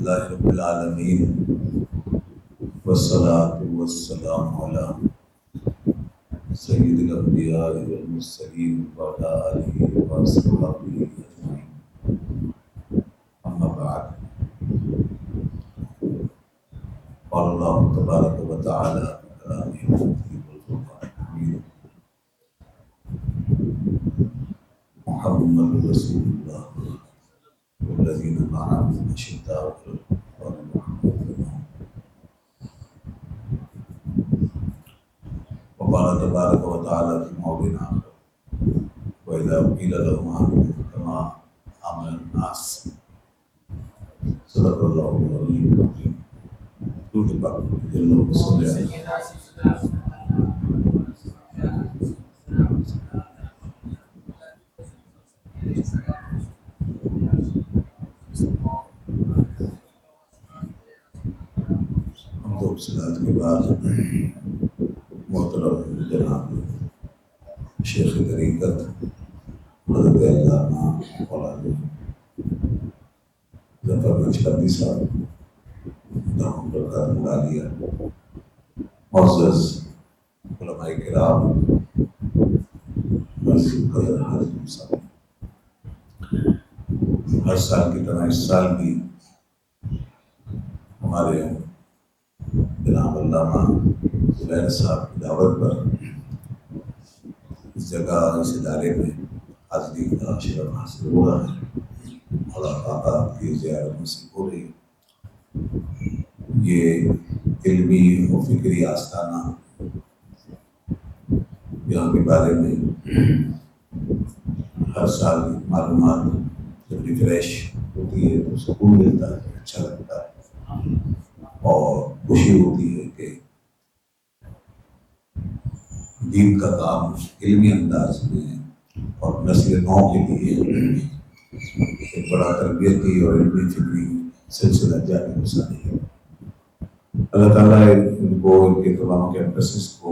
للہ رب العالمین والصلاة والسلام علی سید الانبیاء والمرسلین وعلی آلہ وصحبہ اجمعین، اما بعد۔ قال اللہ تبارک و تعالی کلامہ المجید والفرقان الحمید، محمد رسول اللہ والذین معه اشداء علی الکفار وقال تبارک و تعالی فی موضع آخر وإذا قیل لهم آمنوا كما آمن الناس۔ صدق اللہ العلی العظیم۔ درود پاک اللہ صلی اللہ علیہ وسلم۔ صلاۃ کے بعد محترم جناب شیخ طریقت حضرت علامہ مولانا ظفر نقشبندی صاحب دامن برکاتہ العالیہ، معزز علماء کرام، مسجد قدر حضرت صاحب، ہر سال کی طرح اس سال بھی ہمارے جناب علامہ زبیر صاحب کی دعوت پر اس جگہ اس ادارے میں حاضری کا شرف حاصل ہو رہا ہے اور آقا کی زیارت نصیب ہو رہی ہے۔ یہ علمی و فکری آستانہ یہاں کے بارے میں ہر سال معلومات جب ریفریش ہوتی ہے تو سکون ملتا ہے، اچھا لگتا ہے اور خوشی ہوتی ہے کہ دین کا کام علمی انداز میں اور نسل نو کے لیے ایک بڑا تربیتی اور علمی فکری سلسلہ جاری ہو سکے۔ اللہ تعالیٰ ان کو ان کے تمام کیمپسز کو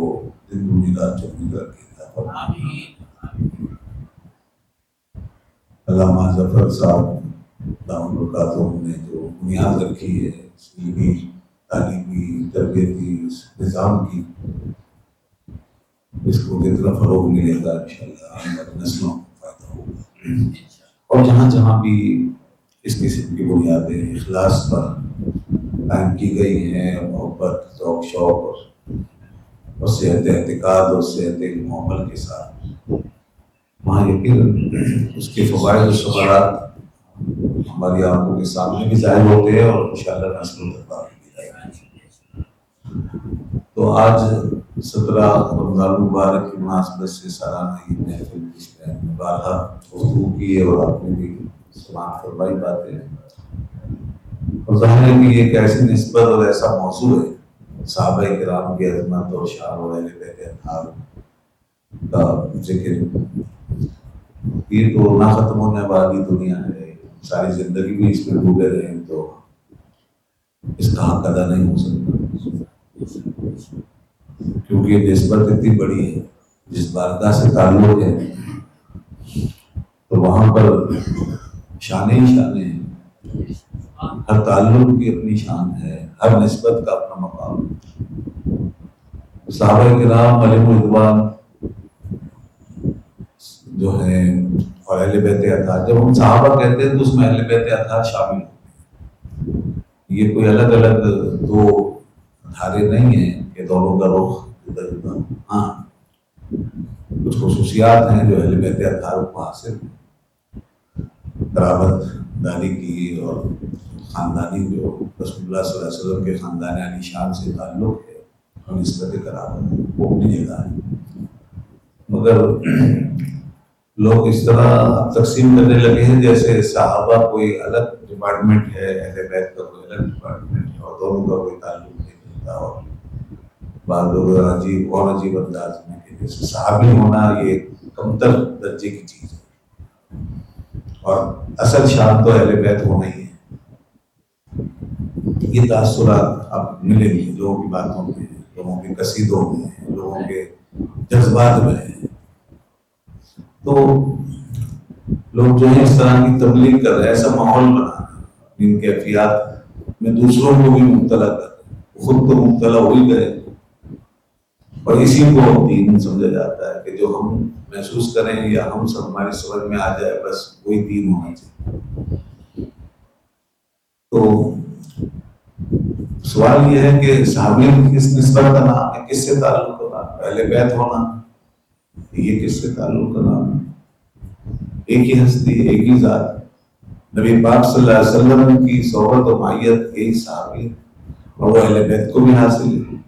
دن دنیا رات چوبیس رکھے گا۔ علامہ ظفر صاحب دامن برکاتہ نے جو بنیاد رکھی ہے علمی تعلیمی تربیتی نظام کی، اس کو جتنا فروغ ملے گا انشاءاللہ آنے والی نسلوں کو فائدہ ہوگا۔ اور جہاں جہاں بھی اس قسم کی بنیادیں اخلاص پر قائم کی گئی ہیں، محبت، ذوق شوق اور صحت اعتقاد اور صحت علم و عمل کے ساتھ، وہاں یقین اس کے فوائد و ثمرات ہماری آنکھوں کے سامنے بھی ظاہر ہوتے ہیں اور انشاءاللہ نسلوں تک باقی بھی ظاہر ہیں۔ تو آج 17 رمضان مبارک کی مناسبت سے سالانہ عید محفل جس میں بارہا گفتگو کی ہے اور آپ نے بھی سماعت فرمائی باتیں، اور ظاہر ہے کہ یہ ایک ایسی نسبت اور ایسا موضوع ہے صحابہ کرام کی عظمت اور شان اور اہل بیت اطہار کا ذکر، یہ تو نہ ختم ہونے والی دنیا ہے، ساری زندگی بھی اس میں ڈوبے رہیں تو اس کا حق ادا نہیں ہو سکتا، کیونکہ یہ نسبت اتنی بڑی ہے، جس بارگاہ سے تعلق ہے تو وہاں پر شانیں ہی شانیں ہیں، ہر تعلق کی اپنی شان ہے، ہر نسبت کا اپنا مقام ہے۔ صحابہ کرام علیہم رضوان جو ہیں اور اہل بیت اطہار، جب ہم صحابہ کہتے ہیں تو اس میں اہل بیت اطہار شامل ہوتے ہیں، یہ کوئی الگ الگ دو دھارے نہیں ہیں کہ دونوں کا رخ جدا جدا، ہاں کچھ خصوصیات ہیں جو اہل بیت اطہار کو حاصل ہیں، قرابت داری کی اور خاندانی جو رسول اللہ صلی اللہ علیہ وسلم کے خاندان علی شان سے تعلق ہے اور نسبت قرابت وہ اپنی جگہ ہے، مگر لوگ اس طرح تقسیم کرنے لگے ہیں جیسے صحابہ کوئی الگ ڈپارٹمنٹ ہے، اہل بیت کا کوئی الگ ڈپارٹمنٹ ہے اور دونوں کا کوئی تعلق نہیں ہوتا، اور بعض لوگ عجیب انداز میں کہ جیسے صحابی ہونا یہ کمتر درجے کی چیز ہے اور اصل شان تو اہل بیت ہونا ہی ہے۔ یہ تاثرات اب ملیں گے لوگوں کی باتوں میں، لوگوں کے قصیدوں میں، لوگوں کے جذبات میں، تو لوگ جو ہے اس طرح کی تبلیغ کر رہے ہیں، ایسا ماحول بنا ان کیفیات میں دوسروں کو بھی مبتلا کر، خود تو مبتلا ہو ہی گئے. اور اسی کو دین سمجھا جاتا ہے کہ جو ہم محسوس کریں یا ہم سب ہماری سمجھ میں آ جائے بس وہی دین ہونا چاہیے. تو سوال یہ ہے کہ صحابیت کس نسبت کا نام ہے، کس سے تعلق کا نام ہے؟ اہل بیت ہونا یہ کس سے تعلق کا نام ہے؟ ایک ہی ہستی، ایک ہی ذات، نبی پاک صلی اللہ علیہ وسلم کی صحبت و معیت یہی صحابیت، اور وہ اہل بیت کو بھی حاصل ہے.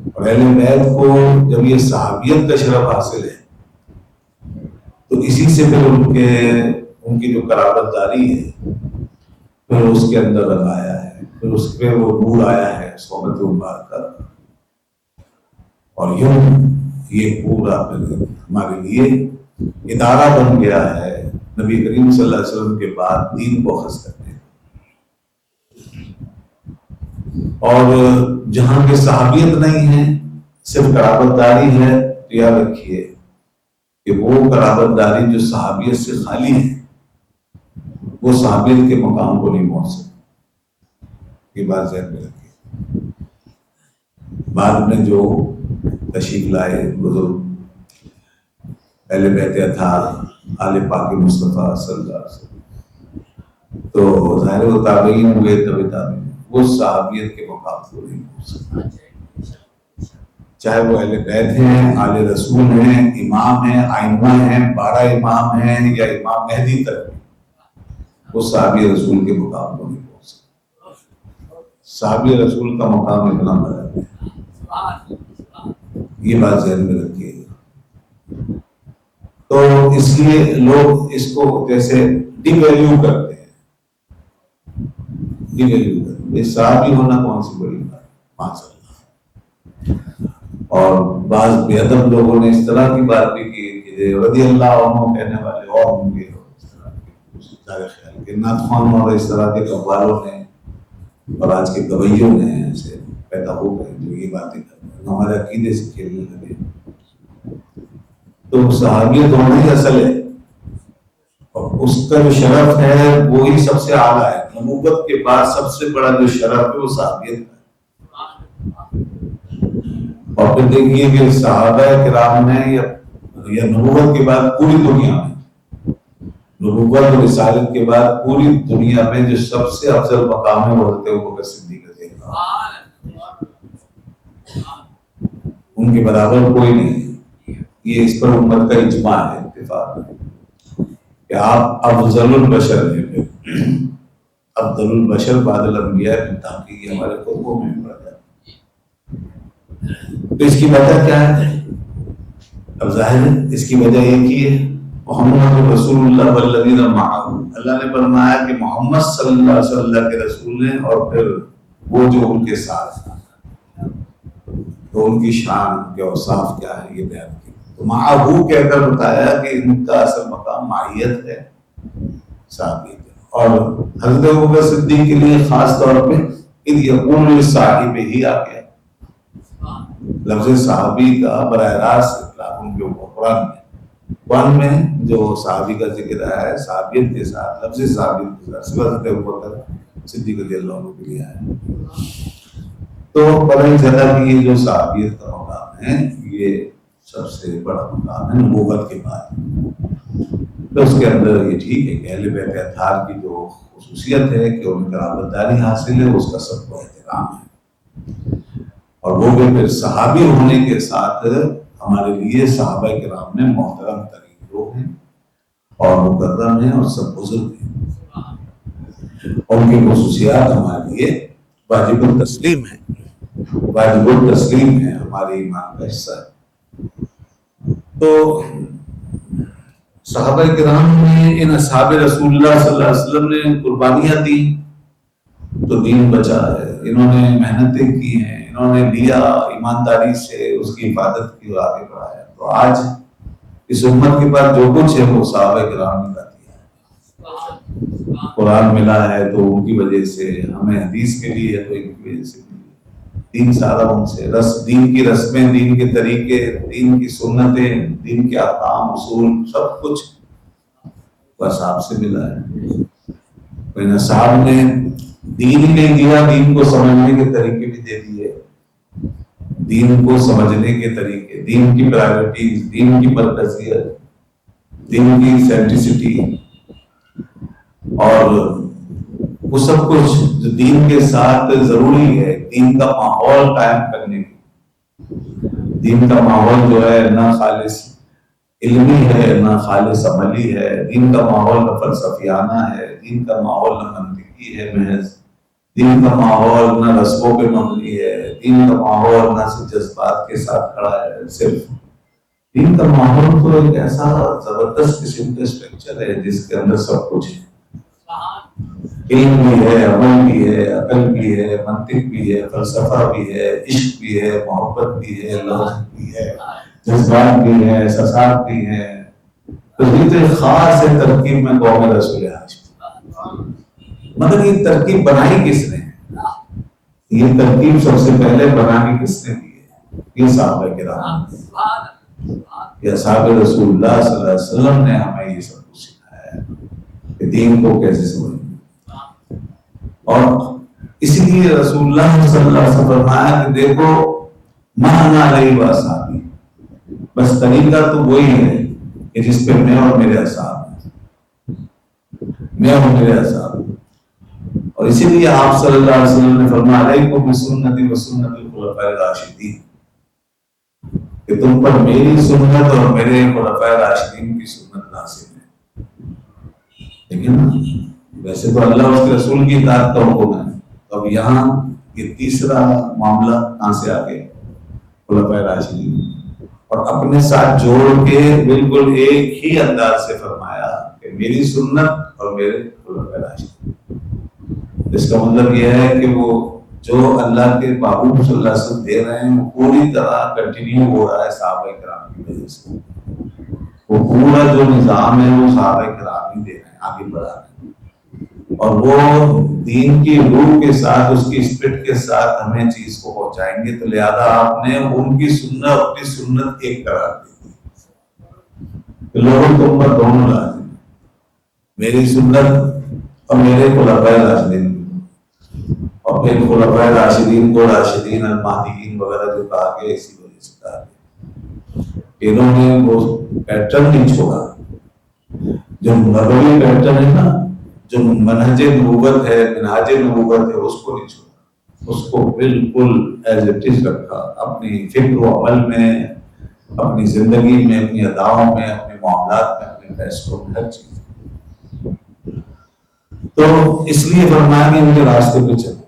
اور اہل بیت کو جب یہ صحابیت کا شرف حاصل ہے تو اسی سے پھر ان کی جو قرابت داری ہے پھر اس کے اندر لگایا ہے، پھر اس پہ وہ نور آیا ہے صحبت مبارکہ. اور یوں یہ پورا ہمارے لیے ادارہ بن گیا ہے نبی کریم صلی اللہ علیہ وسلم کے بعد دین کو اخذ کرنے. اور جہاں پہ صحابیت نہیں ہے، صرف قرابت داری ہے، تو یاد رکھیے کہ وہ قرابت داری جو صحابیت سے خالی ہے وہ صحابیت کے مقام کو نہیں پہنچ سکتی. یہ بات ذہن میں رکھیے. بعد میں جو تشریف لائے بزرگ اہل بیت اطہار آل پاک مصطفیٰ صلی اللہ علیہ وسلم، تو ظاہر و تابعین ہوئے، تبی تابعین، وہ صحابیت کے مقام کو نہیں پہنچ سکتے. چاہے وہ اہل بیت ہیں، آل رسول ہیں، امام ہیں، ائمہ ہیں، 12 امام ہیں، یا امام مہدی تک، وہ صحابی رسول کے مقام کو نہیں پہنچ سکتے. صحابی رسول کا مقام اتنا بڑا ہے، یہ بات ذہن میں رکھیے. تو اس لیے لوگ اس کو جیسے ڈی ویلیو کرتے ہیں، ڈی ویلیو کرتے ہیں. صحابی ہونا کون سی بڑی بات ہے، ماشاء اللہ. اور بعض بے ادب لوگوں نے اس طرح کی بات بھی کی کہ رضی اللہ عنہ کہنے والے اور ہوں گے، خیال کہ نعت خوان اور اس طرح کے قوالوں نے اور آج کے گویوں نے ایسے پیدا ہو گئے جو یہ باتیں کرتے ہیں، ہمارے عقیدے سے کھیلنے لگے. تو صحابیت ہونا ہی اصل ہے، اور اس کا جو شرف ہے وہی سب سے اعلیٰ ہے. نبوت کے بعد سب سے بڑا جو شرف ہے وہ صحابیت ہے. اور پھر دیکھیے کہ صحابہ کرام نے یا نبوت کے بعد پوری دنیا میں، نبوت اور رسالت کے بعد پوری دنیا میں جو سب سے افضل مقام ہے وہ حضرت ابوبکر صدیق رضی اللہ عنہ، ان کے برابر کوئی نہیں. یہ اس پر امت کا اجماع ہے، اتفاق ہے کہ آپ افضل البشر ہیں. افضل البشر بعد الانبیاء کی تحقیق ہمارے قربوں میں پڑ جاتی. تو اس کی وجہ کیا ہے؟ اب ظاہر ہے اس کی وجہ یہ کی ہے محمد رسول اللہ والذین معہ. اللہ نے فرمایا کہ محمد صلی اللہ علیہ وسلم کے رسول ہیں، اور پھر وہ جو ان کے ساتھ ہیں، تو ان کی شان کے اوصاف کیا ہے یہ بیان کی. تو معہ کہہ کر بتایا کہ ان کا اصل مقام معیت ہے، صحابیت ہے. اور حضرت ابوبکر صدیق کے لیے خاص طور پہ اذ یقول لصاحبہ ہی آ گیا. لفظ صحابی کا براہ راست اطلاق ان کے قرآن میں جو صحابی کا ذکر ہے صحابیت کے ساتھ، لفظ صحابیت کے ساتھ حضرت ابوبکر صدیق رضی اللہ عنہ کے لیے ہے. تو پتہ ہی چلا کہ یہ جو صحابیت کا مقام ہے یہ سب سے بڑا مقام ہے نبوت کے بعد. تو اس کے اندر یہ ٹھیک ہے کہ اہل بیت اطہار کی جو خصوصیت ہے کہ ان قرابت داری حاصل ہے، اس کا سب کو احترام ہے. اور وہ بھی پھر صحابی ہونے کے ساتھ ہمارے لیے صحابہ کرام میں محترم ترین لوگ ہیں اور مکرم ہیں اور سب بزرگ ہیں. ان کی خصوصیات ہمارے لیے واجب التسلیم ہیں، واجب التسلیم ہے، ہمارے ایمان کا حصہ ہے. تو صحابہ کرام نے ان اصحاب رسول اللہ صلی اللہ علیہ وسلم نے قربانیاں دی تو دین بچا ہے. انہوں نے محنتیں کی ہیں، انہوں نے لیا ایمانداری سے، اس کی حفاظت کی اور آگے بڑھایا. تو آج اس امت کے بعد جو کچھ ہے وہ صحابہ کرام نے دیا ہے. قرآن ملا ہے تو ان کی وجہ سے، ہمیں حدیث کے لیے ہے تو ان کی وجہ سے. دین سارا ان سے، دین کی رسمیں، دین کے طریقے، دین کی سنتیں، دین کے احکام اصول، سب کچھ بس آپ سے ملا ہے. صاحب نے دین ہی نہیں دیا، دین کو سمجھنے کے طریقے بھی دے دیے، دین کو سمجھنے کے طریقے، دین کی پرائرٹیز، دین کی مرکزیت، دین کی سینٹیسٹی، اور وہ سب کچھ جو دین کے ساتھ ضروری ہے، دین کا ماحول قائم کرنے کی۔ دین کا ماحول جو ہے نہ خالص علمی ہے نہ خالص عملی ہے، دین کا ماحول نہ فلسفیانہ ہے، دین کا ماحول نہ منطقی ہے محض، دین کا ماحول نہ رسموں پہ مبنی ہے، دین کا ماحول نہ صرف جذبات کے ساتھ کھڑا ہے، صرف دین کا ماحول تو ایک ایسا زبردست قسم کا اسٹرکچر ہے جس کے اندر سب کچھ ہے، علم بھی ہے، عمل بھی ہے، عقل بھی ہے، منطق بھی ہے، فلسفہ بھی ہے، عشق بھی ہے، محبت بھی ہے، لفظ بھی ہے، جذبات بھی ہے، احساسات بھی ہیں۔ تو یہ تو ایک خاص ہے ترکیب میں قوم رسول ہاشم۔ مگر یہ ترکیب بنائی کس نے؟ یہ ترکیب سب سے پہلے بنانی کس نے دی ہے؟ یہ صحابہ کرام، یہ اصحاب رسول اللہ صلی اللہ علیہ وسلم نے ہمیں یہ سب کچھ سکھایا ہے کہ دین کو کیسے سمجھنا۔ اور اسی لیے رسول اللہ صلی اللہ علیہ وسلم فرمایا کہ دیکھو مانا علیہ واصحابی، بس طریقہ تو وہی ہے کہ جس پہ میں اور میرے اصحاب ہیں، میں اور میرے اصحاب ہیں۔ اور اسی لیے آپ صلی اللہ علیہ وسلم نے فرمایا علیکم بسنتی و سنت الخلفاء الراشدین، کہ تم پر میری سنت اور میرے خلفاء راشدین کی سنت لازم ہے۔ لیکن ویسے تو اللہ اس کے رسول کی اطاعت کا حکم ہے، تو اب یہاں یہ تیسرا معاملہ کہاں سے آ گیا؟ خلفاء راشدین، اور اپنے ساتھ جوڑ کے بالکل ایک ہی انداز سے فرمایا کہ میری سنت اور میرے خلفاء راشدین۔ اس کا مطلب یہ ہے کہ وہ جو اللہ کے محبوب صلی اللہ علیہ وسلم دے رہے ہیں وہ پوری طرح کنٹینیو ہو رہا ہے صحابہ کرام کی وجہ سے۔ وہ پورا جو نظام ہے وہ صحابہ کرام ہی دے رہے ہیں، آگے بڑھا رہے ہیں، اور وہ دین کی روح کے ساتھ، اس کی اسپرٹ کے ساتھ ہمیں چیز کو پہنچائیں گے۔ تو لہذا آپ نے ان کی سنت اپنی سنت ایک قرار دی کہ لوگوں کو امت دونوں لازم ہے، میری سنت اور میرے خلفائے راشدین، اور پھر خلفائے راشدین کو راشدین المہدیین وغیرہ جو کہا گیا اسی وجہ سے کہا گیا۔ انہوں نے وہ پیٹرن نہیں چھوڑا، جو نبوی پیٹرن ہے نا، جو منہج نبوت ہے، منہاج نبوت ہے، اس کو نہیں چھوڑا، اس کو بالکل ایز اٹ از رکھا، اپنی فکر و عمل میں، اپنی زندگی میں، اپنی اداؤں میں، اپنے معاملات میں، اپنے فیصلوں میں، ہر چیز۔ تو اس لیے فرمایا کہ ان کے راستے پہ چلو،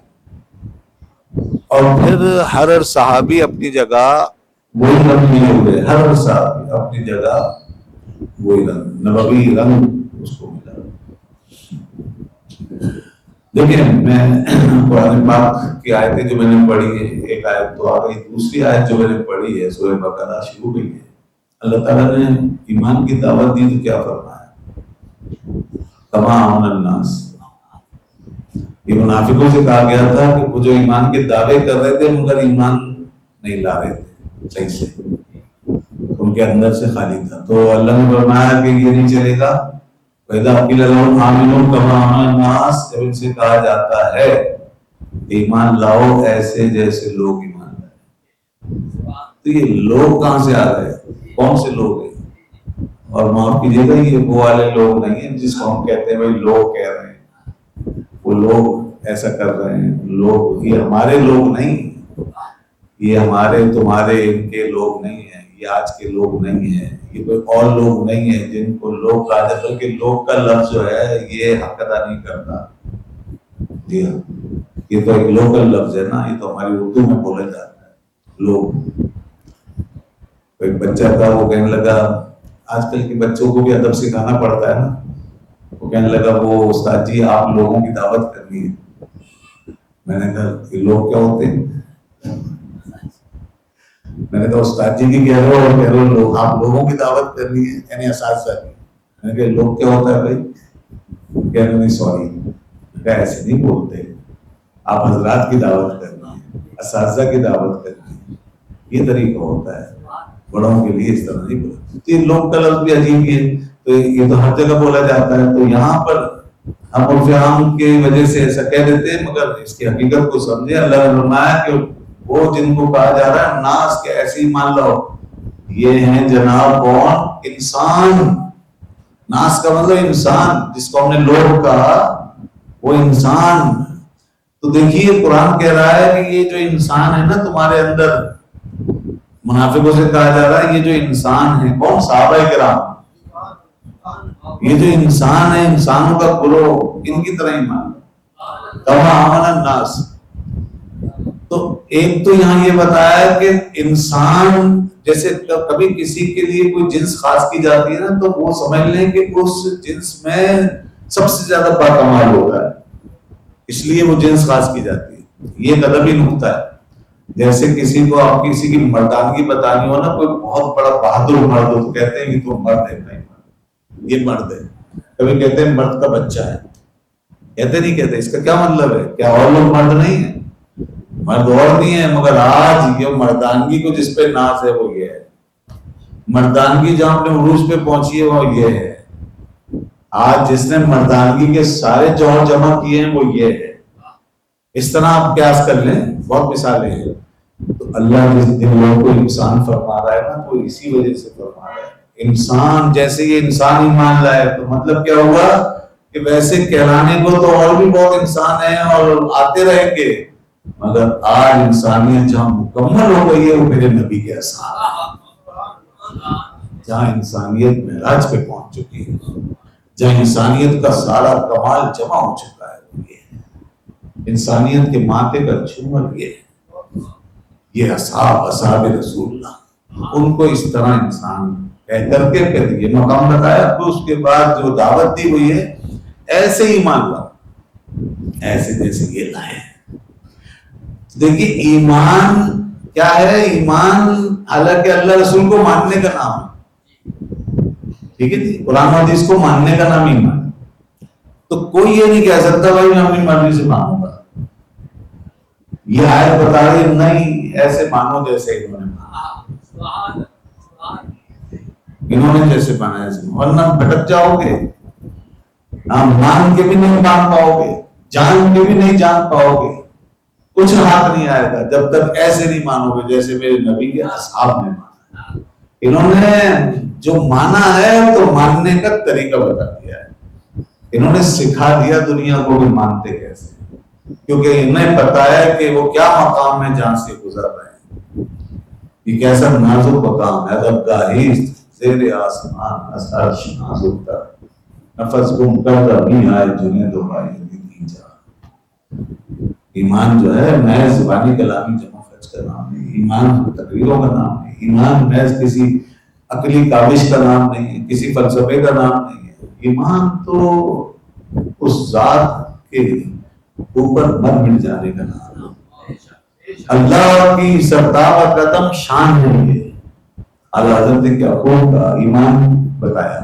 اور پھر ہر صحابی اپنی جگہ وہی رنگ لیے ہوئے، ہر صحابی اپنی جگہ وہی رنگ، نبوی رنگ اس کو ملا۔ دیکھیں میں قرآن پاک کی آیتیں جو میں نے پڑھی ہے، ایک آیت تو آ گئی، دوسری آیت جو میں نے پڑھی ہے سورہ بقرہ شروع ہوئی ہے، اللہ تعالیٰ نے ایمان کی دعوت دی تو کیا فرمایا؟ کما آمن الناس۔ یہ منافقوں سے کہا گیا تھا کہ وہ جو ایمان کے دعوے کر رہے تھے مگر ایمان نہیں لا رہے تھے صحیح سے، ان کے اندر سے خالی تھا۔ تو اللہ نے فرمایا کہ یہ نہیں چلے گا، وَإِذَا قِيلَ لَهُمْ آمِنُوا كَمَا آمَنَ النَّاسُ، جب ان سے کہا جاتا ہے ایمان لاؤ ایسے جیسے لوگ ایمان لائے، تو یہ لوگ کہاں سے آ رہے؟ کون سے لوگ ہیں؟ اور معاف کیجیے گا یہ وہ والے لوگ نہیں ہیں جس کو ہم کہتے ہیں بھائی لوگ کہہ رہے ہیں، وہ لوگ ایسا کر رہے ہیں، لوگ یہ ہمارے لوگ نہیں، یہ ہمارے تمہارے ان کے لوگ نہیں ہیں، یہ آج کے لوگ نہیں ہیں، یہ کوئی اور لوگ نہیں ہیں جن کو لوگ کہا جاتا، بلکہ لوگ کا لفظ جو ہے یہ حق ادا نہیں کرتا۔ جی ہاں، یہ تو ایک لوکل لفظ ہے نا، یہ تو ہماری اردو میں بولا جاتا ہے لوگ۔ ایک بچہ تھا وہ کہنے لگا، آج کل کے بچوں کو بھی ادب سکھانا پڑتا ہے نا، وہ کہنے لگا وہ استاد جی آپ لوگوں کی دعوت کرنی ہے۔ میں نے کہا کہ لوگ کیا ہوتے ہیں؟ میں نے کہا استاد جی کی کہہ رہے ہو اور کہہ رہے ہو لوگ، آپ لوگوں کی دعوت کرنی ہے، یعنی اساتذہ کی۔ میں نے کہا لوگ کیا ہوتا ہے بھائی؟ کہہ رہے نہیں سوری، کہا ایسے نہیں بولتے، آپ حضرات کی دعوت کرنی ہے، اساتذہ کی دعوت کرنی ہے، یہ طریقہ ہوتا ہے، بڑوں کے لیے اس طرح نہیں بولتے۔ یہ لوگ کا لفظ بھی عجیب ہے، تو یہ تو ہر جگہ بولا جاتا ہے، تو یہاں پر ہم عرف عام کی وجہ سے ایسا کہہ دیتے ہیں، مگر اس کی حقیقت کو سمجھے۔ اللہ نے فرمایا کہ وہ جن کو کہا جا رہا ہے ناس کے ایسے ہی مان لو، یہ ہیں جناب کون؟ انسان۔ ناس کا مطلب انسان، جس کو ہم نے لوگ کہا وہ انسان۔ تو دیکھیے قرآن کہہ رہا ہے کہ یہ جو انسان ہے نا تمہارے اندر، منافقوں سے کہا جا رہا ہے یہ جو انسان ہے، کون؟ صحابہ کرام۔ یہ جو انسان ہے، انسانوں کا گروہ، ان کی طرح ایمان کما آمن الناس۔ تو ایک تو یہاں یہ بتایا کہ انسان، جیسے کبھی کسی کے لیے کوئی جنس خاص کی جاتی ہے نا، تو وہ سمجھ لیں کہ اس جنس میں سب سے زیادہ باکمال ہوتا ہے، اس لیے وہ جنس خاص کی جاتی ہے۔ یہ ایک ادبی نقطہ ہے۔ جیسے کسی کو آپ کسی کی مردانگی بتانی ہو نا، کوئی بہت بڑا بہادر مرد ہو تو کہتے ہیں کہ تو مرد ہے، نہیں مرد، یہ مرد ہے۔ کبھی کہتے ہیں مرد کا بچہ ہے، کہتے نہیں کہتے، اس کا کیا مطلب ہے؟ کیا اور لوگ مرد نہیں ہیں؟ مرد اور نہیں ہے، مگر آج یہ مردانگی کو جس پہ ناز ہے وہ یہ ہے، مردانگی جہاں اپنے عروج پہ پہنچی ہے وہ یہ ہے، آج جس نے مردانگی کے سارے جوہر جمع کیے ہیں وہ یہ ہے۔ اس طرح آپ قیاس کر لیں، بہت مثالیں ہیں۔ تو اللہ جن لوگوں کو انسان فرما رہا ہے نا، تو اسی وجہ سے فرما رہا ہے انسان۔ جیسے یہ انسان ایمان لائے تو مطلب کیا ہوا کہ ویسے کہلانے کو تو اور بھی بہت انسان ہیں اور آتے رہیں گے، مگر آج انسانیت جہاں مکمل ہو گئی ہے وہ میرے نبی کے اثار، جہاں انسانیت معراج پہ پہنچ چکی ہے، جہاں انسانیت کا سارا کمال جمع ہو چکا ہے، وہ یہ ہے انسانیت کے ماتھے کا جھومر، یہ اصحاب رسول اللہ، ان کو اس طرح انسان کہہ کر کے پھر یہ مقام بتایا، تو اس کے بعد جو دعوت دی ہوئی ہے ایسے ہی مان لو، ایسے جیسے یہ لائے۔ دیکھیے ایمان کیا ہے؟ ایمان حالانکہ اللہ رسول کو ماننے کا نام ہے، ٹھیک ہے جی، قرآن و حدیث کو ماننے کا نام ایمان ہے۔ تو کوئی یہ نہیں کہہ سکتا بھائی میں اپنی مرضی سے مانوں گا، یہ آیت بتا رہی نہیں ایسے مانو جیسے انہوں نے مانا، انہوں نے جیسے مانا ایسے، ورنہ بھٹک جاؤ گے، مان کے بھی نہیں مان پاؤ گے، جان کے بھی نہیں جان پاؤ گے، کچھ ہاتھ نہیں آئے گا جب تک ایسے نہیں مانو گے جیسے میرے نبی کے اصحاب نے مانا۔ انہوں نے جو مانا ہے تو ماننے کا طریقہ بتا دیا ہے، انہوں نے سکھا دیا دنیا کو کہ مانتے کیسے، کیونکہ انہیں پتا ہے کہ وہ کیا مقام ہے جہاں سے گزر رہے ہیں، یہ کیسا نازک مقام ہے، ادب گاہی زیر آسمان اسرش نازک تر، نفس گم کر ابھی آئے جنہیں دو بھائی نہیں جا۔ ایمان جو ہے محض زبانی کلامی جمع خرچ کا نام نہیں، ایمان تقریروں کا نام نہیں، ایمان محض کسی عقلی کاوش کا نام نہیں ہے، کسی فلسفے کا نام نہیں ہے، ایمان تو اس ذات کے اوپر مر مٹ جانے کا نام ہے۔ اللہ کی سرتابہ قدم شان ہے، یہ اعلیٰ حضرت نے کیا خوب کا ایمان بتایا،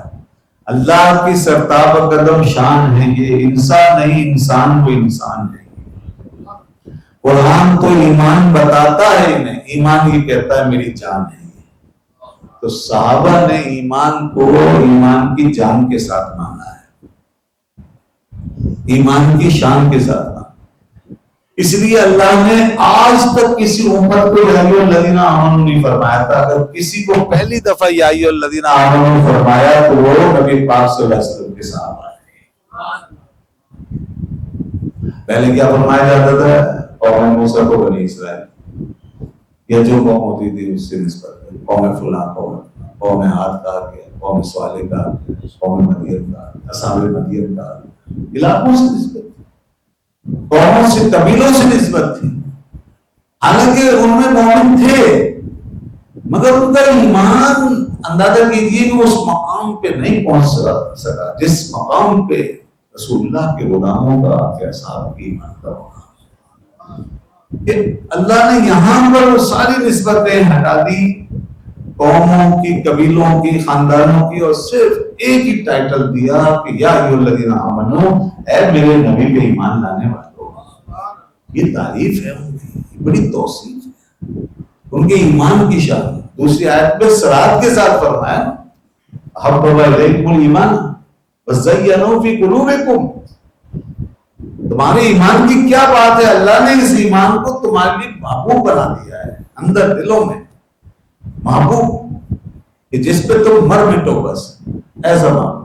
اللہ کی سرتابہ قدم شان ہے یہ، انسان نہیں انسان کو انسان ہے۔ قرآن تو ایمان بتاتا ہے انہیں، ایمان یہ کہتا ہے میری جان ہے۔ تو صحابہ نے ایمان کو ایمان کی جان کے ساتھ مانا ہے، ایمان کی شان کے ساتھ مانا، اس لیے اللہ نے آج تک کسی امت کو یا ایھا الذین آمنوا نہیں فرمایا تھا۔ اگر کسی کو پہلی دفعہ یا ایھا الذین آمنوا فرمایا تو وہ نبی پاک صلی اللہ علیہ وسلم کے صحابہ ہیں۔ پہلے کیا فرمایا جاتا تھا؟ قوم موسیٰ کو بنی اسرائیل، یا جو قوم ہوتی تھی اس سے نسبت، قوم فلاں قوم عاد کا گیا، قوم صالح کا، قوم مدین کا، اصحاب مدین کا، علاقوں سے نسبت، قوموں سے قبیلوں سے نسبت تھی، حالانکہ ان میں مومن تھے، مگر ان کا ایمان اندازہ کیجیے کہ اس مقام پہ نہیں پہنچ سکا جس مقام پہ رسول اللہ کے غلاموں کا، کے اصحاب کی ایمان کا مقام۔ کہ اللہ نے یہاں پر ساری نسبتیں ہٹا دی، قوموں کی، قبیلوں کی، خاندانوں کی، اور صرف ایک ہی ٹائٹل دیا کہ یا ایھا الذین آمنوا، اے میرے نبی پہ ایمان لانے والوں۔ یہ تعریف ہے ان کی، بڑی توصیف ہے ان کے ایمان کی شان۔ دوسری آیت میں صراط کے ساتھ فرمایا حبب الیکم الایمان وزینہ فی قلوبکم، تمہارے ایمان کی کیا بات ہے؟ اللہ نے اس ایمان کو تمہارے لیے محبوب بنا دیا ہے اندر دلوں میں، محبوب کہ جس پہ تم مر مٹو بس، ایسا محبوب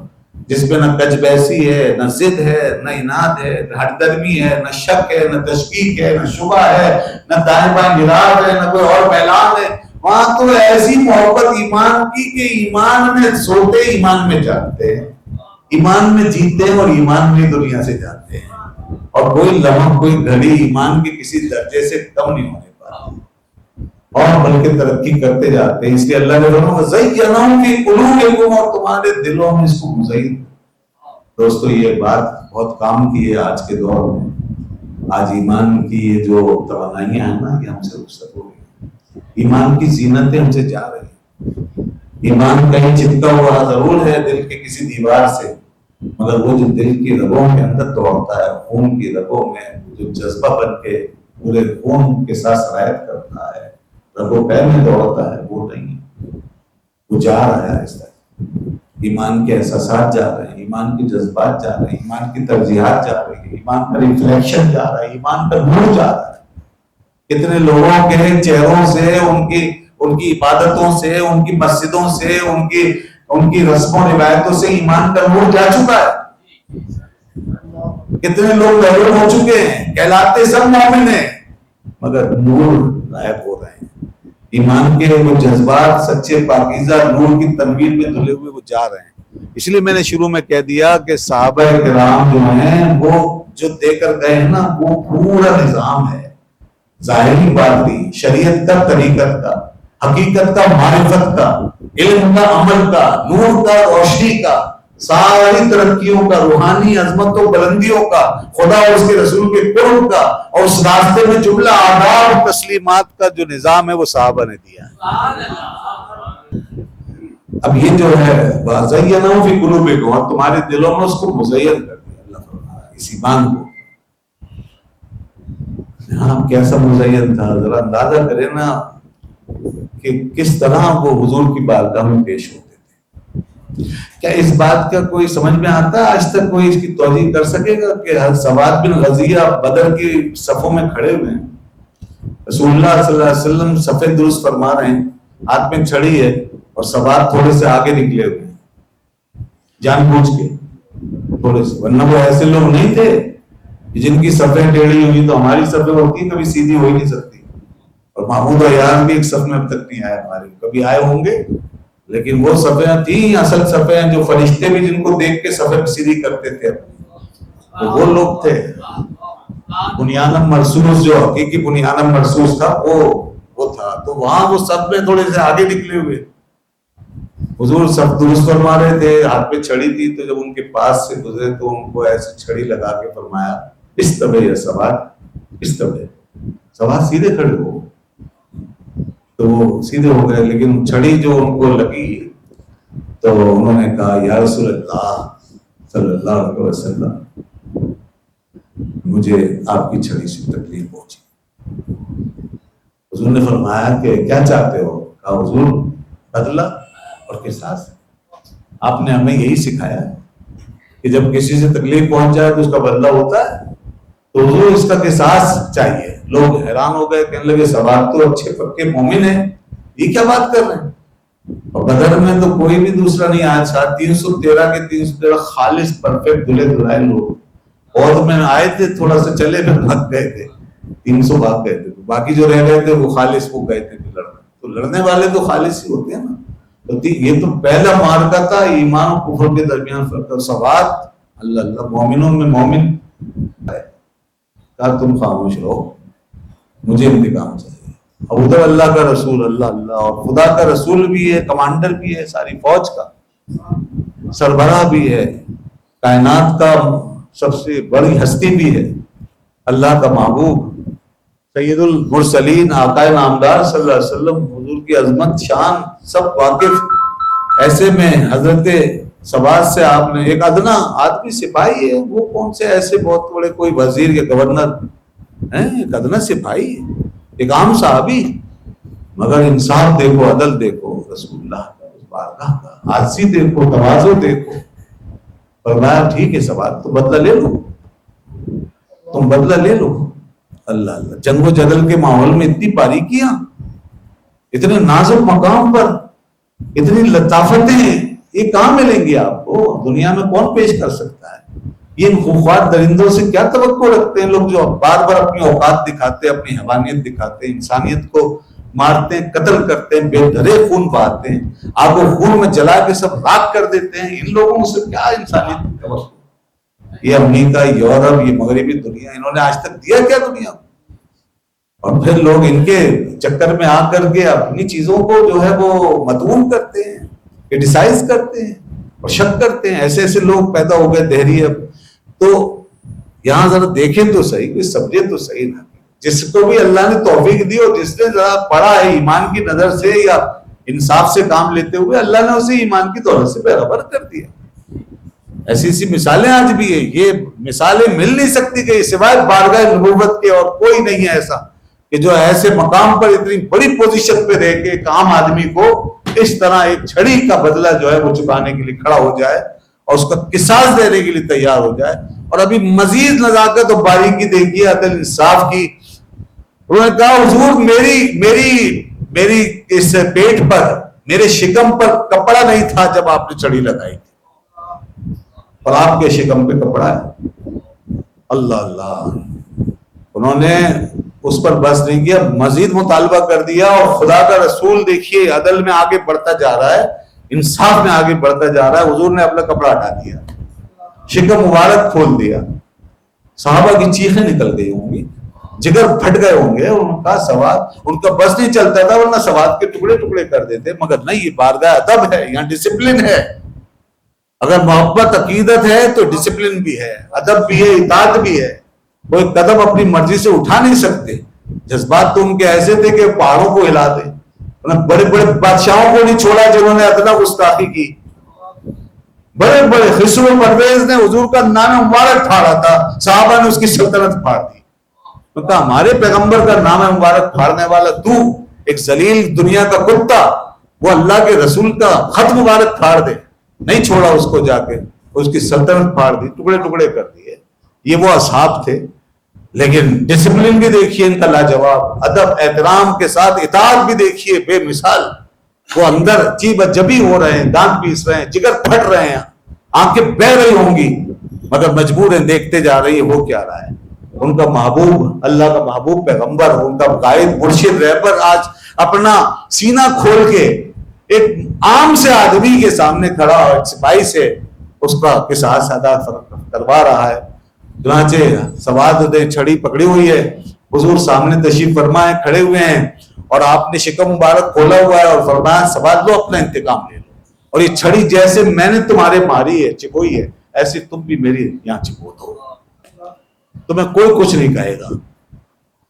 جس پہ نہ کج بیسی ہے، نہ ضد ہے، نہ اناد ہے، نہ ہٹ درمی ہے، نہ شک ہے، نہ تشکیک ہے، نہ شبہ ہے، نہ دائیں بائیں گراو ہے، نہ کوئی اور میلان ہے۔ وہاں تو ایسی محبت ایمان کی کہ ایمان میں سوتے ایمان میں جاگتے ہیں، ایمان میں جیتے ہیں اور ایمان میں دنیا سے جاتے ہیں، اور کوئی لمحہ کوئی گھڑی ایمان کے کسی درجے سے کم نہیں ہونے پاتی، اور بلکہ ترقی کرتے جاتے ہیں۔ اس لیے اللہ نے فرمایا وَزَيَّنَهُ فِي قُلُوبِكُمْ، اور تمہارے دلوں میں اس کو مزین۔ دوستو یہ بات بہت کام کی ہے آج کے دور میں۔ آج ایمان کی یہ جو توانائیاں ہیں نا، یہ ہم سے رخصت ہو گئی، ایمان کی زینتیں ہم سے جا رہی ہیں۔ ایمان کہیں چپکا ہوا ضرور ہے دل کے کسی دیوار سے، مگر وہ جو دل کی رگوں کے اندر دوڑتا ہے، خون کی رگوں میں جو جذبہ بن کے پورے خون کے ساتھ سرایت کرتا ہے، رگوں پیر میں دوڑتا ہے، وہ نہیں ہے، وہ جا رہا ہے۔ اس طرح ایمان کے احساسات جا رہے ہیں، ایمان کے جذبات جا رہے ہیں، ایمان کی ترجیحات جا رہی ہیں، ایمان کا ریفلیکشن جا رہا ہے، ایمان کا نور جا رہا ہے۔ کتنے لوگوں کے چہروں سے، ان کی عبادتوں سے، ان کی مسجدوں سے، ان کی رسم و روایتوں سے ایمان کا نور جا چکا ہے۔ کتنے لوگ محروم ہو چکے ہیں، کہلاتے سب مومن ہیں مگر نور غائب ہو رہے ہیں۔ ایمان کے وہ جذبات سچے پاکیزہ نور کی تنویر میں دھلے ہوئے وہ جا رہے ہیں۔ اس لیے میں نے شروع میں کہہ دیا کہ صحابہ کرام جو ہیں وہ جو دے کر گئے ہیں نا، وہ پورا نظام ہے، ظاہری باطنی، شریعت کا، طریقت کا، حقیقت کا، معرفت کا، علم کا، عمل کا، نور کا، روشنی کا، ساری ترقیوں کا، روحانی عظمت و بلندیوں کا، خدا اور اس کے رسول کے قرب کا، اور اس راستے میں جملہ آداب و تسلیمات کا جو نظام ہے وہ صحابہ نے دیا ہے۔ اب یہ جو ہے وَزَيَّنَهُ فِي قُلُوبِكُمْ، اور تمہارے دلوں میں اس کو مزین کر دیا اللہ فرمایا، اس ایمان کو۔ ہاں کیسا مزین تھا، ذرا اندازہ کریں نا کہ کس طرح وہ حضور کی بارگاہ میں پیش ہوتے تھے۔ کیا اس بات کا کوئی سمجھ میں آتا ہے؟ آج تک کوئی اس کی توجیہ کر سکے گا کہ سواد بن غزیہ بدر کی صفوں میں کھڑے ہوئے ہیں، رسول اللہ صلی اللہ علیہ وسلم صفیں درست فرما رہے ہیں، ہاتھ میں چھڑی ہے، اور سواد تھوڑے سے آگے نکلے ہوئے ہیں جان بوجھ کے تھوڑے سے، ورنہ وہ ایسے لوگ نہیں تھے جن کی صفیں ٹیڑھی ہوئی تو ہماری صفیں ہوتی کبھی سیدھی ہو ہی نہیں سکتی۔ اور محمود عیار بھی ایک صف میں اب تک نہیں آئے ہمارے، کبھی آئے ہوں گے، لیکن وہ صفیں تھیں اصل صفیں جو فرشتے بھی جن کو دیکھ کے صفیں سیدھی کرتے تھے، وہ لوگ تھے۔ بنیانم مرصوص جو حقیقی بنیانم مرصوص تھا وہ تھا، تو وہاں وہ صف میں تھوڑے سے آگے نکلے ہوئے، حضور صف درست فرما رہے تھے، ہاتھ پہ چھڑی تھی، تو جب ان کے پاس سے گزرے تو ان کو ایسے چھڑی لگا کے فرمایا اس طبع یا سواد، اس طبع سواد سیدھے کھڑے ہو، تو وہ سیدھے ہو گئے، لیکن چھڑی جو ان کو لگی تو انہوں نے کہا یا رسول اللہ صلی اللہ علیہ وسلم، مجھے آپ کی چھڑی سے تکلیف پہنچی۔ حضور نے فرمایا کہ کیا چاہتے ہو؟ کہا حضور بدلہ اور قصاص۔ آپ نے ہمیں یہی سکھایا کہ جب کسی سے تکلیف پہنچ جائے تو اس کا بدلہ ہوتا ہے، تو حضور اس کا قصاص چاہیے۔ لوگ حیران ہو گئے، کہنے لگے سواد تو اچھے پکے مومن ہیں، یہ کیا بات کر رہے ہیں؟ اور بدر میں تو کوئی بھی دوسرا نہیں آیا، 313 کے 313 خالص پرفیکٹ دلے دلائے لوگ، اور میں آئے تھے تھوڑا سا چلے پھر بھاگ گئے تھے، 300 بھاگ گئے تھے، باقی جو رہ گئے تھے وہ خالص وہ گئے تھے لڑنے، تو لڑنے والے تو خالص ہی ہوتے ہیں نا۔ تو یہ تو پہلا معرکہ تھا ایمان و کفر کے درمیان فرق، سواد اللہ اللہ مومنوں میں مومن ہے۔ کہا تم خاموش رہو، مجھے انتقام چاہیے۔ اور ادھر اللہ کا رسول، اللہ اللہ، اور خدا کا رسول بھی ہے، کمانڈر بھی ہے ساری فوج کا، سربراہ بھی ہے، کائنات کا سب سے بڑی ہستی بھی ہے، اللہ کا محبوب سید المرسلین آقائے نامدار صلی اللہ علیہ وسلم، حضور کی عظمت شان سب واقف۔ ایسے میں حضرت سواد سے آپ نے، ایک ادنا آدمی سپاہی ہے، وہ کون سے ایسے بہت بڑے کوئی وزیر یا گورنر ہیں، ایک ادنا سپاہی ہے، ایک عام صحابی، مگر انصاف دیکھو، عدل دیکھو، رسول اللہ کا بارگاہ کا عاجزی دیکھو، تواضع دیکھو۔ فرمایا ٹھیک ہے سواد، تو بدلہ لے لو۔ تم بدلہ لے لو. اللہ اللہ, جنگ و جدل کے ماحول میں اتنی باریکیاں, اتنے نازک مقام پر اتنی لطافتیں, یہ کہاں ملیں گی آپ کو؟ دنیا میں کون پیش کر سکتا ہے؟ یہ خوفوار درندوں سے کیا توقع رکھتے ہیں لوگ جو بار بار اپنی اوقات دکھاتے ہیں, اپنی حیوانیت دکھاتے ہیں, انسانیت کو مارتے ہیں, قتل کرتے ہیں, بے دھرے خون بہاتے ہیں, آگ و خون میں جلا کے سب راکھ کر دیتے ہیں. ان لوگوں سے کیا انسانیت کی توقع؟ یہ امریکہ, یورپ, یہ مغربی دنیا, انہوں نے آج تک دیا کیا دنیا کو؟ اور پھر لوگ ان کے چکر میں آ کر کے اپنی چیزوں کو جو ہے وہ مدعون کرتے ہیں, کرٹیسائز کرتے ہیں اور شک کرتے ہیں. ایسے ایسے لوگ پیدا ہو گئے دہری. اب تو یہاں ذرا دیکھیں تو صحیح, کوئی سمجھے تو صحیح نہ. جس کو بھی اللہ نے توفیق دی اور جس نے ذرا پڑھا ہے ایمان کی نظر سے یا انصاف سے کام لیتے ہوئے, اللہ نے اسے ایمان کی دولت سے برابر کر دیا. ایسی ایسی مثالیں آج بھی ہیں. یہ مثالیں مل نہیں سکتی کہ سوائے بارگاہ نبوت کے اور کوئی نہیں ہے ایسا کہ جو ایسے مقام پر اتنی بڑی پوزیشن پہ رہ کے ایک عام آدمی کو اس طرح ایک چھڑی کا بدلہ جو ہے وہ چکانے کے لیے کھڑا ہو جائے اور اس کا قصاص دینے کے لیے تیار ہو جائے. اور ابھی مزید نزاکت اور باریکی دیکھیے عدل انصاف کی. انہوں نے کہا حضور میری اس پیٹ پر, میرے شکم پر کپڑا نہیں تھا جب آپ نے چھڑی لگائی تھی, اور آپ کے شکم پہ کپڑا ہے. اللہ اللہ. انہوں نے اس پر بس نہیں کیا, مزید مطالبہ کر دیا. اور خدا کا رسول دیکھیے عدل میں آگے بڑھتا جا رہا ہے, انصاف میں آگے بڑھتا جا رہا ہے. حضور نے اپنا کپڑا ہٹا دیا, شکم مبارک کھول دیا. صحابہ کی چیخیں نکل گئی ہوں گی, جگر پھٹ گئے ہوں گے. ان کا سواد, ان کا بس نہیں چلتا تھا, ورنہ سواد کے ٹکڑے ٹکڑے کر دیتے. مگر نہیں, یہ بارگاہ ادب ہے, یہاں ڈسپلن ہے. اگر محبت عقیدت ہے تو ڈسپلن بھی ہے, ادب بھی ہے, اطاعت بھی ہے. کوئی قدم اپنی مرضی سے اٹھا نہیں سکتے. جذبات تو ان کے ایسے تھے کہ پہاڑوں کو ہلا دے. بڑے بڑے بادشاہوں کو نہیں چھوڑا جنہوں نے ادنا گستاخی کی. بڑے بڑے خسرو پرویز نے حضور کا نام مبارک پھاڑا تھا, صحابہ نے اس کی سلطنت پھاڑ دی. کہا ہمارے پیغمبر کا نام مبارک پھاڑنے والا تو, ایک ذلیل دنیا کا کتا, وہ اللہ کے رسول کا خط مبارک پھاڑ دے. نہیں چھوڑا اس کو, جا کے اس کی سلطنت پھاڑ دی, ٹکڑے ٹکڑے کر دیے. یہ وہ اصحاب تھے. لیکن ڈسپلن بھی دیکھیے ان کا لاجواب, ادب احترام کے ساتھ اطاعت بھی دیکھیے بے مثال. وہ اندر چیب جبی ہو رہے ہیں, دانت پیس رہے ہیں, جگر پھٹ رہے ہیں, آنکھیں بہ رہی ہوں گی, مگر مجبور ہیں, دیکھتے جا رہی ہے ہو کیا رہا ہے. ان کا محبوب, اللہ کا محبوب پیغمبر, ان کا قائد مرشد رہبر آج اپنا سینہ کھول کے ایک عام سے آدمی کے سامنے کھڑا اور ایک سپاہی سے اس کا قصاص ادا کروا رہا ہے. چنانچہ سواد نے چھڑی پکڑی ہوئی ہے, حضور سامنے تشریف فرمائے کھڑے ہوئے ہیں, اور آپ نے شکم مبارک کھولا ہوا ہے اور فرمایا سواد لو, اپنا انتقام لے لو. اور یہ چھڑی جیسے میں نے تمہارے ماری ہے, چپوئی ہے, ایسے تم بھی میری یہاں چپو دو, تمہیں کوئی کچھ نہیں کہے گا.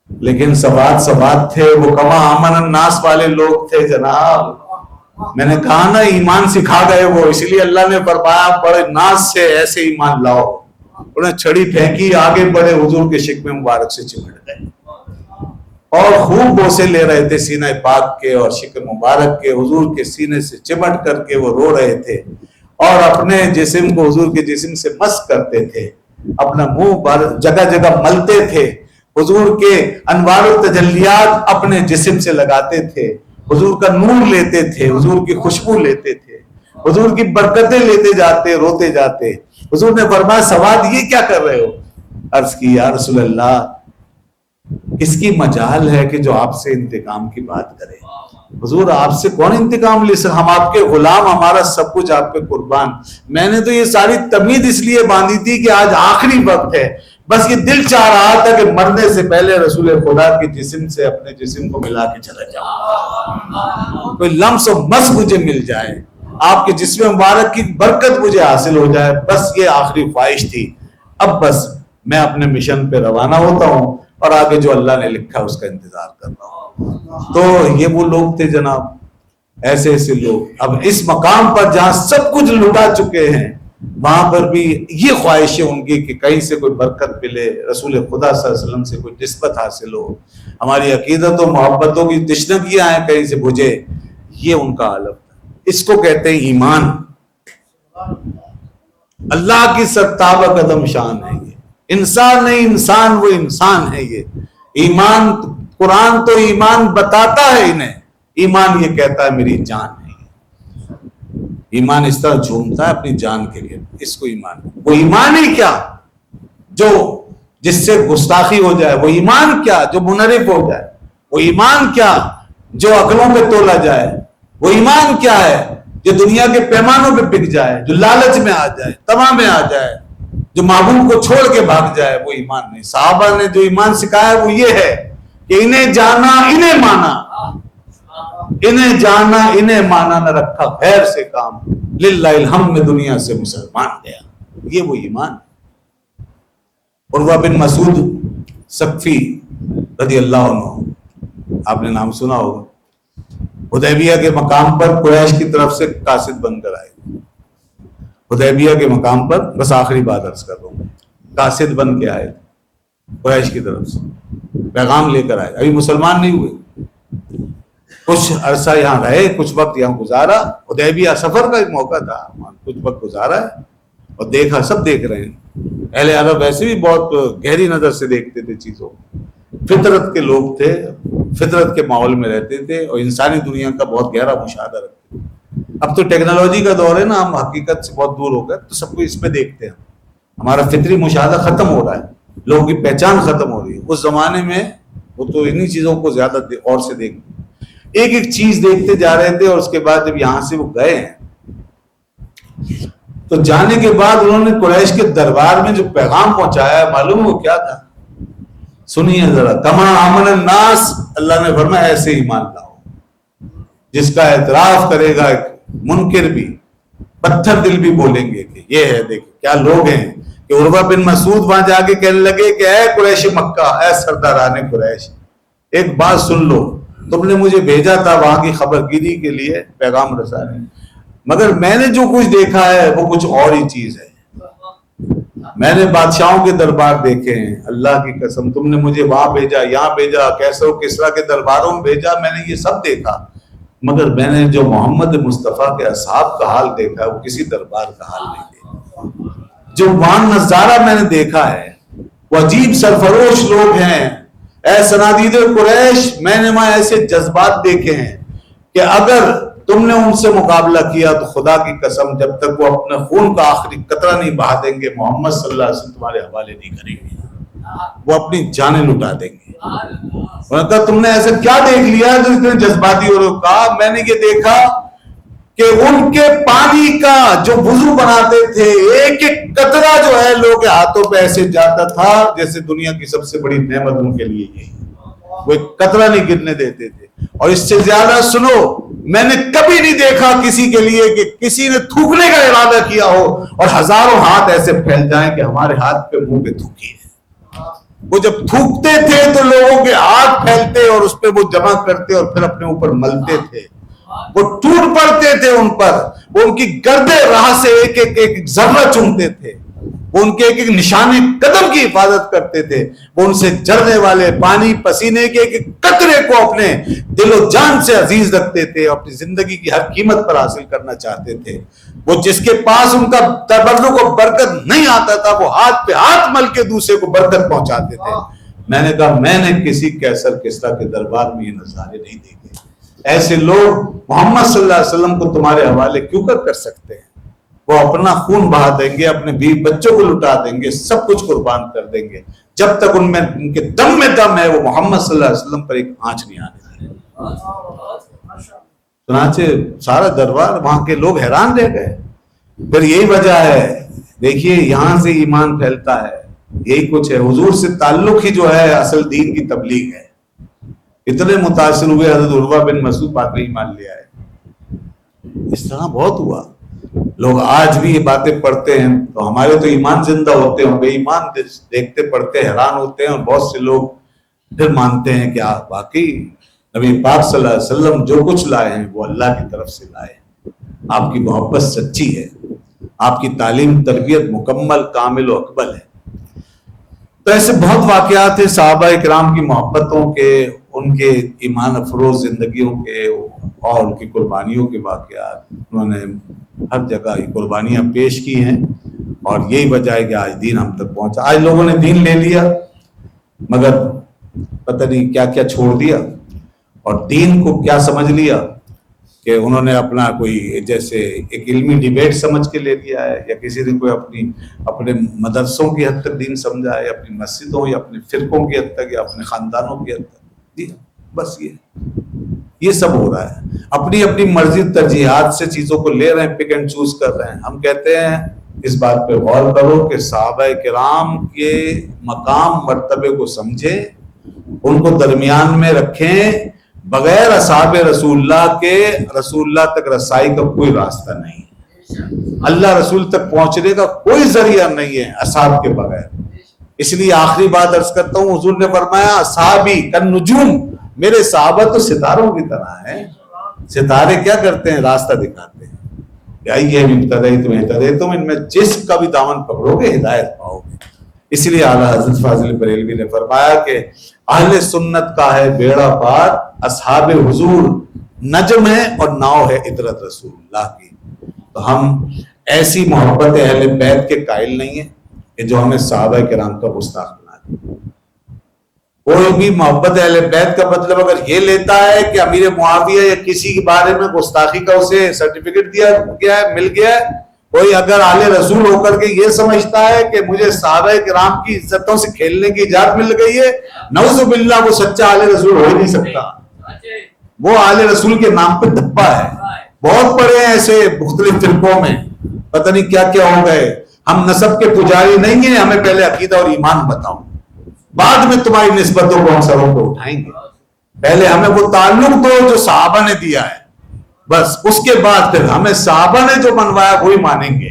لیکن سواد تھے, وہ کما امن الناس والے لوگ تھے جناب. میں نے کہا نا ایمان سکھا گئے وہ, اس لیے اللہ نے فرمایا بڑے ناز سے ایسے ایمان لاؤ. انہیں چھڑی پھینکی, آگے بڑے, حضور کے شکم مبارک سے چمٹ گئے اور خوب بوسے لے رہے تھے سینہ پاک کے اور شکم مبارک کے. حضور کے سینے سے چمٹ کر کے وہ رو رہے تھے اور اپنے جسم کو حضور کے جسم سے مس کرتے تھے, اپنا منہ جگہ جگہ ملتے تھے, حضور کے انوار و تجلیات اپنے جسم سے لگاتے تھے, حضور کا نور لیتے تھے, حضور کی خوشبو لیتے تھے, حضور کی برکتیں لیتے جاتے, روتے جاتے. حضور نے فرمایا سواد یہ کیا کر رہے ہو؟ عرض کی یا رسول اللہ, کس کی مجال ہے کہ جو آپ سے انتقام کی بات کرے؟ حضور آپ سے کون انتقام لے سکتا, ہم آپ کے غلام, ہمارا سب کچھ آپ پہ قربان. میں نے تو یہ ساری تمید اس لیے باندھی تھی کہ آج آخری وقت ہے, بس یہ دل چاہ رہا تھا کہ مرنے سے پہلے رسول خدا کے جسم سے اپنے جسم کو ملا کے چلا جاؤں, کوئی لمس و مس مجھے مل جائے, آپ کے جسم مبارک کی برکت مجھے حاصل ہو جائے. بس یہ آخری خواہش تھی. اب بس میں اپنے مشن پہ روانہ ہوتا ہوں اور آگے جو اللہ نے لکھا اس کا انتظار کر رہا ہوں. تو یہ وہ لوگ تھے جناب, ایسے ایسے لوگ. اب اس مقام پر جہاں سب کچھ لٹا چکے ہیں, وہاں پر بھی یہ خواہشیں ان کی کہ کہیں سے کوئی برکت ملے, رسول خدا صلی اللہ علیہ وسلم سے کوئی نسبت حاصل ہو, ہماری عقیدت و محبتوں کی تشنگیاں ہیں کہیں سے بجھے. یہ ان کا عالم. اس کو کہتے ہیں ایمان. اللہ کی سرتابہ قدم شان ہے یہ. انسان نہیں، انسان وہ انسان ہے. یہ ایمان، قرآن تو ایمان بتاتا ہے انہیں، ایمان یہ کہتا ہے میری جان ہے. ایمان اس طرح جھومتا ہے اپنی جان کے لیے، اس کو ایمان. وہ ایمان ہی کیا جو جس سے گستاخی ہو جائے، وہ ایمان کیا جو منحرف ہو جائے، وہ ایمان کیا جو عقلوں پہ تولا جائے، وہ ایمان کیا ہے جو دنیا کے پیمانوں پہ بک جائے، جو لالچ میں آ جائے، تما میں آ جائے، جو معبود کو چھوڑ کے بھاگ جائے. وہ ایمان نہیں. صحابہ نے جو ایمان سکھایا وہ یہ ہے کہ انہیں جانا انہیں مانا، انہیں جانا انہیں مانا، نہ رکھا غیر سے کام، للہ الحمد میں دنیا سے مسلمان گیا. یہ وہ ایمان. عروہ بن مسعود ثقفی رضی اللہ عنہ، آپ نے نام سنا ہوگا. حدیبیہ کے مقام پر قریش کی طرف سے قاصد بن کر آئے. حدیبیہ کے مقام پر، بس آخری بات عرض کر رہا ہوں، قاصد بن کے آئے قریش کی طرف سے، پیغام لے کر آئے. ابھی مسلمان نہیں ہوئے، کچھ عرصہ یہاں رہے، کچھ وقت یہاں گزارا. حدیبیہ سفر کا ایک موقع تھا، کچھ وقت گزارا ہے اور دیکھا، سب دیکھ رہے ہیں. اہل عرب ویسے بھی بہت گہری نظر سے دیکھتے تھے چیزوں، فطرت کے لوگ تھے، فطرت کے ماحول میں رہتے تھے اور انسانی دنیا کا بہت گہرا مشاہدہ رکھتے تھے. اب تو ٹیکنالوجی کا دور ہے نا، ہم حقیقت سے بہت دور ہو گئے، تو سب کو اس پہ دیکھتے ہیں. ہمارا فطری مشاہدہ ختم ہو رہا ہے، لوگوں کی پہچان ختم ہو رہی ہے. اس زمانے میں وہ تو انہی چیزوں کو زیادہ اور سے دیکھتے، ایک ایک چیز دیکھتے جا رہے تھے. اور اس کے بعد جب یہاں سے وہ گئے ہیں تو جانے کے بعد انہوں نے قریش کے دربار میں جو پیغام پہنچایا، معلوم وہ کیا تھا؟ سنیے ذرا. کما آمن الناس، اللہ نے فرمایا ایسے ایمان لاؤ. جس کا اعتراف کرے گا منکر بھی، پتھر دل بھی بولیں گے کہ یہ ہے. دیکھیں کیا لوگ ہیں کہ عروہ بن مسعود وہاں جا کے کہنے لگے کہ اے قریش مکہ، اے سرداران قریش، ایک بات سن لو، تم نے مجھے بھیجا تھا وہاں کی خبر گیری کے لیے، پیغام رسانے، مگر میں نے جو کچھ دیکھا ہے وہ کچھ اور ہی چیز ہے. میں نے بادشاہوں کے دربار دیکھے ہیں، اللہ کی قسم، تم نے مجھے وہاں بھیجا، یہاں بھیجا، کیسر و کسریٰ کے درباروں میں بھیجا، میں نے یہ سب دیکھا، مگر میں نے جو محمد مصطفیٰ کے اصحاب کا حال دیکھا وہ کسی دربار کا حال نہیں دیکھا. جو وہاں نظارہ میں نے دیکھا ہے وہ عجیب سرفروش لوگ ہیں. اے صنادید قریش، میں نے وہاں ایسے جذبات دیکھے ہیں کہ اگر تم نے ان سے مقابلہ کیا تو خدا کی قسم جب تک وہ اپنے خون کا آخری قطرہ نہیں بہا دیں گے، محمد صلی اللہ علیہ وسلم تمہارے حوالے نہیں کریں گے، وہ اپنی جانیں لٹا دیں گے. انہوں نے کہا تم نے ایسا کیا دیکھ لیا جو اتنے جذباتی ہو رہے ہو؟ کہا میں نے یہ دیکھا کہ ان کے پانی کا جو وضو بناتے تھے، ایک ایک قطرہ جو ہے لوگوں کے ہاتھوں پہ ایسے جاتا تھا جیسے دنیا کی سب سے بڑی نعمت ان کے لیے یہی، وہ ایک قطرہ نہیں گرنے دیتے تھے. اور اس سے زیادہ سنو، میں نے کبھی نہیں دیکھا کسی کے لیے کہ کسی نے تھوکنے کا ارادہ کیا ہو اور ہزاروں ہاتھ ایسے پھیل جائیں کہ ہمارے ہاتھ پہ منہ پہ تھوکی ہے. وہ جب تھوکتے تھے تو لوگوں کے ہاتھ پھیلتے اور اس پہ وہ جمع کرتے اور پھر اپنے اوپر ملتے تھے. وہ ٹوٹ پڑتے تھے ان پر، وہ ان کی گردے راہ سے ایک ایک ایک ذرہ چومتے تھے، وہ ان کے ایک ایک نشانے قدم کی حفاظت کرتے تھے، وہ ان سے جھرنے والے پانی پسینے کے ایک ایک قطرے کو اپنے دل و جان سے عزیز رکھتے تھے، اپنی زندگی کی ہر قیمت پر حاصل کرنا چاہتے تھے. وہ جس کے پاس ان کا تبرک و برکت نہیں آتا تھا وہ ہاتھ پہ ہاتھ مل کے دوسرے کو برکت پہنچاتے تھے. میں نے کہا میں نے کسی کیسر کسریٰ کے دربار میں یہ نظارے نہیں دیکھے. ایسے لوگ محمد صلی اللہ علیہ وسلم کو تمہارے حوالے کیوں کر سکتے ہیں؟ وہ اپنا خون بہا دیں گے، اپنے بیوی بچوں کو لٹا دیں گے، سب کچھ قربان کر دیں گے، جب تک ان کے دم میں دم ہے وہ محمد صلی اللہ علیہ وسلم پر ایک آنچ نہیں آنے دیں. چنانچہ سارا دربار، وہاں کے لوگ حیران رہ گئے. پھر یہی وجہ ہے، دیکھیے یہاں سے ایمان پھیلتا ہے، یہی کچھ ہے. حضور سے تعلق ہی جو ہے اصل دین کی تبلیغ ہے. اتنے متاثر ہوئے حضرت عروہ بن مسعود بات نہیں مان لیا ہے. اس طرح بہت ہوا. لوگ آج بھی یہ باتیں پڑھتے ہیں تو ہمارے تو ایمان زندہ ہوتے ہیں، بے ایمان دیکھتے پڑھتے حیران ہوتے ہیں. اور بہت سے لوگ پھر مانتے ہیں کہ واقعی نبی پاک صلی اللہ علیہ وسلم جو کچھ لائے ہیں وہ اللہ کی طرف سے لائے ہیں. آپ کی محبت سچی ہے، آپ کی تعلیم تربیت مکمل کامل و اکمل ہے. تو ایسے بہت واقعات ہیں صحابہ اکرام کی محبتوں کے، ان کے ایمان افروز زندگیوں کے اور ان کی قربانیوں کے واقعات. انہوں نے ہر جگہ قربانیاں پیش کی ہیں اور یہی وجہ ہے کہ آج دین ہم تک پہنچا. آج لوگوں نے دین لے لیا مگر پتہ نہیں کیا کیا چھوڑ دیا, اور دین کو کیا سمجھ لیا کہ انہوں نے اپنا کوئی جیسے ایک علمی ڈیبیٹ سمجھ کے لے لیا ہے, یا کسی نے کوئی اپنے مدرسوں کی حد تک دین سمجھا ہے, اپنی مسجدوں یا اپنے فرقوں کی حد تک, یا اپنے خاندانوں کی حد تک. جی بس یہ سب ہو رہا ہے. اپنی اپنی مرضی ترجیحات سے چیزوں کو لے رہے ہیں, پک اینڈ چوز کر رہے ہیں. ہم کہتے ہیں اس بات پہ غور کرو کہ صحابہ کرام کے مقام مرتبے کو سمجھیں, ان کو درمیان میں رکھیں. بغیر اصحاب رسول اللہ کے رسول اللہ تک رسائی کا کوئی راستہ نہیں, اللہ رسول تک پہنچنے کا کوئی ذریعہ نہیں ہے اصحاب کے بغیر. اس لیے آخری بات عرض کرتا ہوں, حضور نے فرمایا اصحابی کالنجوم, میرے صحابہ تو ستاروں کی طرح ہیں. ستارے کیا کرتے ہیں؟ راستہ دکھاتے ہیں. تم ان میں جس کا بھی دامن پکڑو گے ہدایت پاؤ گے. اس لیے اعلیٰ حضرت فاضل بریلوی نے فرمایا کہ اہل سنت کا ہے بیڑا پار, اصحاب حضور نجم ہے اور ناؤ ہے عطرت رسول اللہ کی. تو ہم ایسی محبت اہل بیت کے قائل نہیں ہیں کہ جو ہمیں صحابہ کرام کا گستاخ بنا دے. کوئی بھی محبت اہل بیت کا مطلب اگر یہ لیتا ہے کہ امیر معاویہ یا کسی کے بارے میں گستاخی کا اسے سرٹیفکیٹ دیا گیا ہے, مل گیا ہے, کوئی اگر آل رسول ہو کر کے یہ سمجھتا ہے کہ مجھے صحابہ کرام کی عزتوں سے کھیلنے کی اجازت مل گئی ہے, نعوذ باللہ وہ سچا آل رسول ہو ہی نہیں سکتا. وہ آل رسول کے نام پہ دھپا ہے. بہت پڑے ہیں ایسے مختلف فرقوں میں, پتہ نہیں کیا کیا ہو گئے. ہم نسب کے پجاری نہیں ہیں, ہمیں پہلے عقیدہ اور ایمان بتاؤ, بعد میں تمہاری نسبتوں کو ہم سروں پہ اٹھائیں گے. پہلے ہمیں وہ تعلق دو جو صحابہ نے دیا ہے, بس اس کے بعد پھر ہمیں صحابہ نے جو منوایا وہی مانیں گے.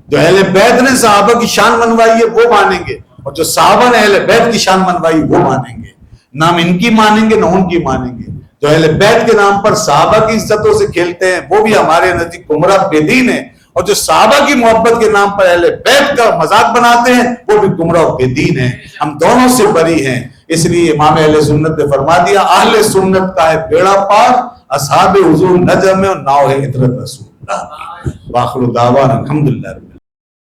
جو اہل بیت نے صحابہ کی شان منوائی ہے وہ مانیں گے, اور جو صحابہ نے اہل بیت کی شان منوائی وہ مانیں گے. نہ ہم ان کی مانیں گے نہ ان کی مانیں گے. جو اہل بیت کے نام پر صحابہ کی عزتوں سے کھیلتے ہیں وہ بھی ہمارے نزدیک گمراہ بے دین ہیں, اور جو صحابہ کی محبت کے نام پر اہل بیت کا مذاق بناتے ہیں وہ بھی گمراہ بے دین ہیں. ہم دونوں سے بری ہیں. اس لیے امام اہل سنت نے فرما دیا اہل سنت کا ہے بیڑا پار, اصحاب حضور نجم ہے اور ناؤ ہے عطرت رسول اللہ. واخر دعوانا الحمدللہ.